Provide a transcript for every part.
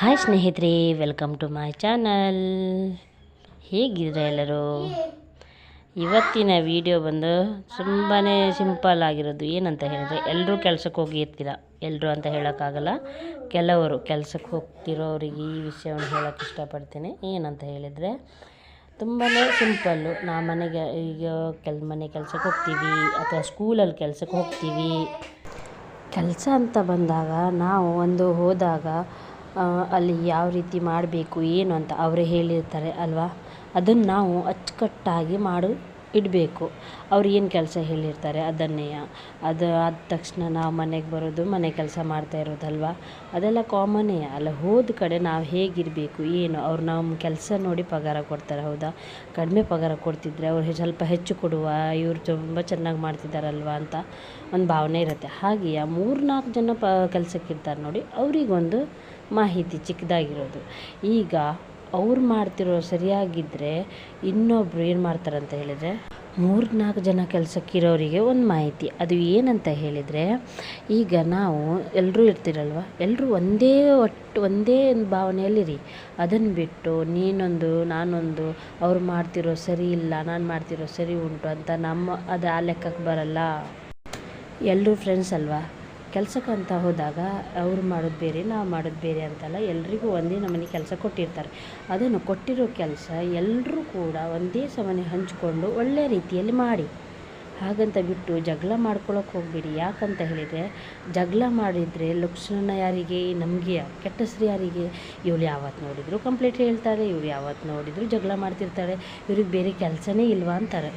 Hi ಸ್ನೇಹಿತರೆ, welcome to my channel. ಹೇಗಿದ್ರೆ ಎಲ್ಲರೂ? ಇವತ್ತಿನ ವಿಡಿಯೋ ಬಂದು ತುಂಬಾ ಸಿಂಪಲ್ ಆಗಿರೋದು. ಏನಂತ ಹೇಳಿದ್ರೆ, ಎಲ್ಲರೂ ಕೆಲಸಕ್ಕೆ ಹೋಗಿರ್ತೀರ. ಎಲ್ಲರೂ ಅಂತ ಹೇಳೋಕ್ಕಾಗಲ್ಲ, ಕೆಲವರು ಕೆಲಸಕ್ಕೆ ಹೋಗ್ತಿರೋರಿಗೆ ಈ ವಿಷಯವನ್ನು ಹೇಳೋಕ್ಕೆ ಇಷ್ಟಪಡ್ತೀನಿ. ಏನಂತ ಹೇಳಿದರೆ, ತುಂಬಾ ಸಿಂಪಲ್ಲು. ಮನೆಗೆ ಈಗ ಮನೆ ಕೆಲಸಕ್ಕೆ ಹೋಗ್ತೀವಿ ಅಥವಾ ಸ್ಕೂಲಲ್ಲಿ ಕೆಲಸಕ್ಕೆ ಹೋಗ್ತೀವಿ. ಕೆಲಸ ಅಂತ ಬಂದಾಗ ನಾವು ಹೋದಾಗ ಅಲ್ಲಿ ಯಾವ ರೀತಿ ಮಾಡಬೇಕು ಏನು ಅಂತ ಅವರೇ ಹೇಳಿರ್ತಾರೆ ಅಲ್ವಾ. ಅದನ್ನು ನಾವು ಅಚ್ಚುಕಟ್ಟಾಗಿ ಇಡಬೇಕು. ಅವ್ರು ಏನು ಕೆಲಸ ಹೇಳಿರ್ತಾರೆ ಅದನ್ನೇ. ಅದು ಆದ ತಕ್ಷಣ ನಾವು ಮನೆಗೆ ಬರೋದು, ಮನೆ ಕೆಲಸ ಮಾಡ್ತಾ ಇರೋದಲ್ವ. ಅದೆಲ್ಲ ಕಾಮನ್ನೇ. ಅಲ್ಲ ಹೋದ ಕಡೆ ನಾವು ಹೇಗಿರಬೇಕು ಏನು, ಅವ್ರು ನಮ್ಮ ಕೆಲಸ ನೋಡಿ ಪಗಾರ ಕೊಡ್ತಾರೆ. ಹೌದಾ? ಕಡಿಮೆ ಪಗಾರ ಕೊಡ್ತಿದ್ರೆ ಅವ್ರು ಸ್ವಲ್ಪ ಹೆಚ್ಚು ಕೊಡುವ, ಇವರು ತುಂಬ ಚೆನ್ನಾಗಿ ಮಾಡ್ತಿದ್ದಾರಲ್ವ ಅಂತ ಒಂದು ಭಾವನೆ ಇರುತ್ತೆ. ಹಾಗೆಯೇ 3-4 ಜನ ಕೆಲಸಕ್ಕಿರ್ತಾರೆ ನೋಡಿ, ಅವರಿಗೊಂದು ಮಾಹಿತಿ ಚಿಕ್ಕದಾಗಿರೋದು. ಈಗ ಅವ್ರು ಮಾಡ್ತಿರೋ ಸರಿಯಾಗಿದ್ದರೆ ಇನ್ನೊಬ್ಬರು ಏನು ಮಾಡ್ತಾರಂತ ಹೇಳಿದರೆ, 3-4 ಜನ ಕೆಲಸಕ್ಕಿರೋರಿಗೆ ಒಂದು ಮಾಹಿತಿ. ಅದು ಏನಂತ ಹೇಳಿದರೆ, ಈಗ ನಾವು ಎಲ್ಲರೂ ಇರ್ತೀರಲ್ವ, ಎಲ್ಲರೂ ಒಂದೇ ಭಾವನೆಯಲ್ಲಿರಿ. ಅದನ್ನು ಬಿಟ್ಟು ನೀನೊಂದು ನಾನೊಂದು, ಅವ್ರು ಮಾಡ್ತಿರೋ ಸರಿ ಇಲ್ಲ, ನಾನು ಮಾಡ್ತಿರೋ ಸರಿ ಉಂಟು ಅಂತ ಅದು ಆ ಲೆಕ್ಕಕ್ಕೆ ಬರಲ್ಲ. ಎಲ್ಲರೂ ಫ್ರೆಂಡ್ಸ್ ಅಲ್ವಾ. ಕೆಲಸಕ್ಕಂತ ಹೋದಾಗ ಅವ್ರು ಮಾಡೋದು ಬೇರೆ, ನಾವು ಮಾಡೋದು ಬೇರೆ ಅಂತಲ್ಲ. ಎಲ್ರಿಗೂ ಒಂದೇ ನಮೂನೆ ಕೆಲಸ ಕೊಟ್ಟಿರ್ತಾರೆ. ಅದನ್ನು ಕೊಟ್ಟಿರೋ ಕೆಲಸ ಎಲ್ಲರೂ ಕೂಡ ಒಂದೇ ಸಮನೆ ಹಂಚಿಕೊಂಡು ಒಳ್ಳೆಯ ರೀತಿಯಲ್ಲಿ ಮಾಡಿ. ಹಾಗಂತ ಬಿಟ್ಟು ಜಗಳ ಮಾಡ್ಕೊಳ್ಳೋಕೆ ಹೋಗಬೇಡಿ. ಯಾಕಂತ ಹೇಳಿದರೆ, ಜಗಳ ಮಾಡಿದರೆ ಲಕ್ಷಣ ಯಾರಿಗೆ? ನಮಗೆ. ಕೆಟ್ಟ ಹೆಸರು ಯಾರಿಗೆ? ಇವಳು ಯಾವತ್ತು ನೋಡಿದ್ರು ಕಂಪ್ಲೇಂಟ್ ಹೇಳ್ತಾರೆ, ಇವ್ರು ಯಾವತ್ತು ನೋಡಿದ್ರು ಜಗಳ ಮಾಡ್ತಿರ್ತಾಳೆ, ಇವ್ರಿಗೆ ಬೇರೆ ಕೆಲಸನೇ ಇಲ್ವಾ ಅಂತಾರೆ.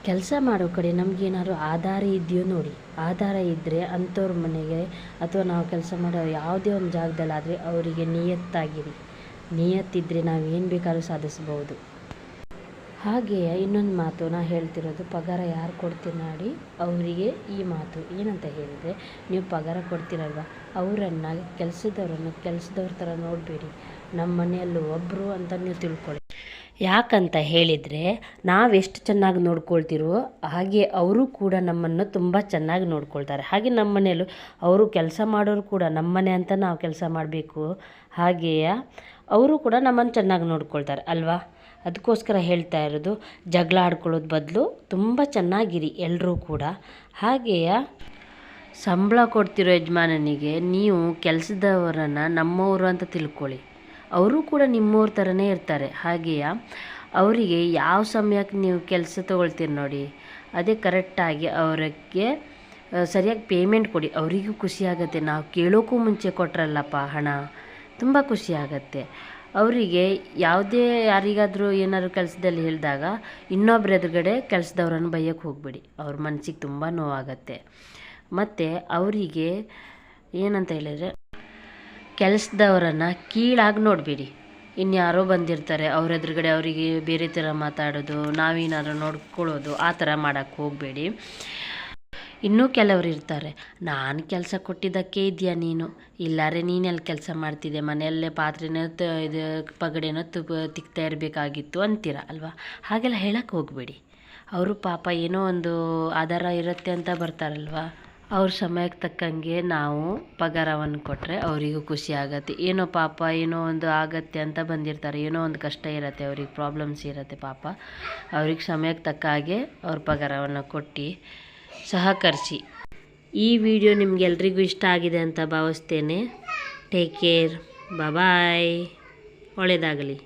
ಕೆಲಸ ಮಾಡೋ ಕಡೆ ನಮಗೇನಾದ್ರು ಆಧಾರ ಇದೆಯೋ ನೋಡಿ. ಆಧಾರ ಇದ್ದರೆ ಅಂಥವ್ರ ಮನೆಗೆ ಅಥವಾ ನಾವು ಕೆಲಸ ಮಾಡೋ ಯಾವುದೇ ಒಂದು ಜಾಗದಲ್ಲಾದರೆ ಅವರಿಗೆ ನಿಯತ್ತಾಗಿರಿ. ನಿಯತ್ತಿದ್ದರೆ ನಾವು ಏನು ಬೇಕಾದ್ರೂ ಸಾಧಿಸ್ಬೋದು. ಹಾಗೆಯೇ ಇನ್ನೊಂದು ಮಾತು ನಾನು ಹೇಳ್ತಿರೋದು, ಪಗಾರ ಯಾರು ಕೊಡ್ತೀರಿ ನೋಡಿ ಅವರಿಗೆ ಈ ಮಾತು. ಏನಂತ ಹೇಳಿದರೆ, ನೀವು ಪಗಾರ ಕೊಡ್ತೀರಲ್ವ, ಅವರನ್ನು ಕೆಲಸದವ್ರ ಥರ ನೋಡಬೇಡಿ. ನಮ್ಮ ಮನೆಯಲ್ಲೂ ಒಬ್ಬರು ಅಂತ ನೀವು ತಿಳ್ಕೊಳ್ಳಿ. ಯಾಕಂತ ಹೇಳಿದರೆ, ನಾವೆಷ್ಟು ಚೆನ್ನಾಗಿ ನೋಡ್ಕೊಳ್ತಿರೋ ಹಾಗೆ ಅವರು ಕೂಡ ನಮ್ಮನ್ನು ತುಂಬ ಚೆನ್ನಾಗಿ ನೋಡ್ಕೊಳ್ತಾರೆ. ಹಾಗೆ ನಮ್ಮ ಮನೆಯಲ್ಲೂ ಅವರು ಕೆಲಸ ಮಾಡೋರು ಕೂಡ ನಮ್ಮ ಮನೆ ಅಂತ ನಾವು ಕೆಲಸ ಮಾಡಬೇಕು. ಹಾಗೆಯೇ ಅವರು ಕೂಡ ನಮ್ಮನ್ನು ಚೆನ್ನಾಗಿ ನೋಡ್ಕೊಳ್ತಾರೆ ಅಲ್ವಾ. ಅದಕ್ಕೋಸ್ಕರ ಹೇಳ್ತಾ ಇರೋದು, ಜಗಳ ಆಡ್ಕೊಳ್ಳೋದು ಬದಲು ತುಂಬ ಚೆನ್ನಾಗಿರಿ ಎಲ್ಲರೂ ಕೂಡ. ಹಾಗೆಯೇ ಸಂಬಳ ಕೊಡ್ತಿರೋ ಯಜಮಾನನಿಗೆ ನೀವು ಕೆಲಸದವರನ್ನು ನಮ್ಮವರು ಅಂತ ತಿಳ್ಕೊಳ್ಳಿ. ಅವರು ಕೂಡ ನಿಮ್ಮವ್ರ ಥರನೇ ಇರ್ತಾರೆ. ಹಾಗೆಯೇ ಅವರಿಗೆ ಯಾವ ಸಮಯಕ್ಕೆ ನೀವು ಕೆಲಸ ತೊಗೊಳ್ತೀರಿ ನೋಡಿ, ಅದೇ ಕರೆಕ್ಟಾಗಿ ಅವರಿಗೆ ಸರಿಯಾಗಿ ಪೇಮೆಂಟ್ ಕೊಡಿ. ಅವರಿಗೂ ಖುಷಿಯಾಗತ್ತೆ. ನಾವು ಕೇಳೋಕ್ಕೂ ಮುಂಚೆ ಕೊಟ್ರಲ್ಲಪ್ಪ ಹಣ, ತುಂಬ ಖುಷಿಯಾಗತ್ತೆ ಅವರಿಗೆ. ಯಾರಿಗಾದರೂ ಏನಾದರೂ ಕೆಲಸದಲ್ಲಿ ಹೇಳಿದಾಗ ಇನ್ನೊಬ್ಬರ ಎದುರುಗಡೆ ಕೆಲಸದವ್ರನ್ನು ಬೈಯೋಕ್ಕೆ ಹೋಗಬೇಡಿ. ಅವ್ರ ಮನಸ್ಸಿಗೆ ತುಂಬ ನೋವಾಗತ್ತೆ. ಮತ್ತು ಅವರಿಗೆ ಏನಂತ ಹೇಳಿದರೆ, ಕೆಲಸದವರನ್ನು ಕೀಳಾಗಿ ನೋಡಬೇಡಿ. ಇನ್ಯಾರೋ ಬಂದಿರ್ತಾರೆ, ಅವ್ರ ಎದುರುಗಡೆ ಅವರಿಗೆ ಬೇರೆ ಥರ ಮಾತಾಡೋದು, ನಾವೇನಾದ್ರು ನೋಡ್ಕೊಳ್ಳೋದು, ಆ ಥರ ಮಾಡೋಕ್ಕೆ ಹೋಗಬೇಡಿ. ಇನ್ನೂ ಕೆಲವರು ಇರ್ತಾರೆ, ನಾನು ಕೆಲಸ ಕೊಟ್ಟಿದ್ದಕ್ಕೆ ಇದೆಯಾ ನೀನು, ಇಲ್ಲಾರೆ ನೀನೆಲ್ಲಿ ಕೆಲಸ ಮಾಡ್ತಿದ್ದೆ, ಮನೆಯಲ್ಲೇ ಪಾತ್ರೆನೋ ಇದು ಪಗಡೆನೋ ತಿಕ್ತಾ ಇರಬೇಕಾಗಿತ್ತು ಅಂತೀರ ಅಲ್ವಾ. ಹಾಗೆಲ್ಲ ಹೇಳಕ್ಕೆ ಹೋಗಬೇಡಿ. ಅವರು ಪಾಪ ಏನೋ ಒಂದು ಆಧಾರ ಇರುತ್ತೆ ಅಂತ ಬರ್ತಾರಲ್ವ, ಅವ್ರ ಸಮಯಕ್ಕೆ ತಕ್ಕಂಗೆ ನಾವು ಪಗಾರವನ್ನು ಕೊಟ್ಟರೆ ಅವರಿಗೂ ಖುಷಿ ಆಗತ್ತೆ. ಏನೋ ಪಾಪ ಏನೋ ಒಂದು ಆಗತ್ತೆ ಅಂತ ಬಂದಿರ್ತಾರೆ, ಏನೋ ಒಂದು ಕಷ್ಟ ಇರುತ್ತೆ, ಅವ್ರಿಗೆ ಪ್ರಾಬ್ಲಮ್ಸ್ ಇರುತ್ತೆ ಪಾಪ. ಅವ್ರಿಗೆ ಸಮಯಕ್ಕೆ ತಕ್ಕ ಹಾಗೆ ಅವ್ರ ಪಗಾರವನ್ನು ಕೊಟ್ಟು ಸಹಕರಿಸಿ. ಈ ವಿಡಿಯೋ ನಿಮಗೆಲ್ರಿಗೂ ಇಷ್ಟ ಆಗಿದೆ ಅಂತ ಭಾವಿಸ್ತೇನೆ. ಟೇಕ್ ಕೇರ್, ಬಾಯ್, ಒಳ್ಳೆಯದಾಗಲಿ.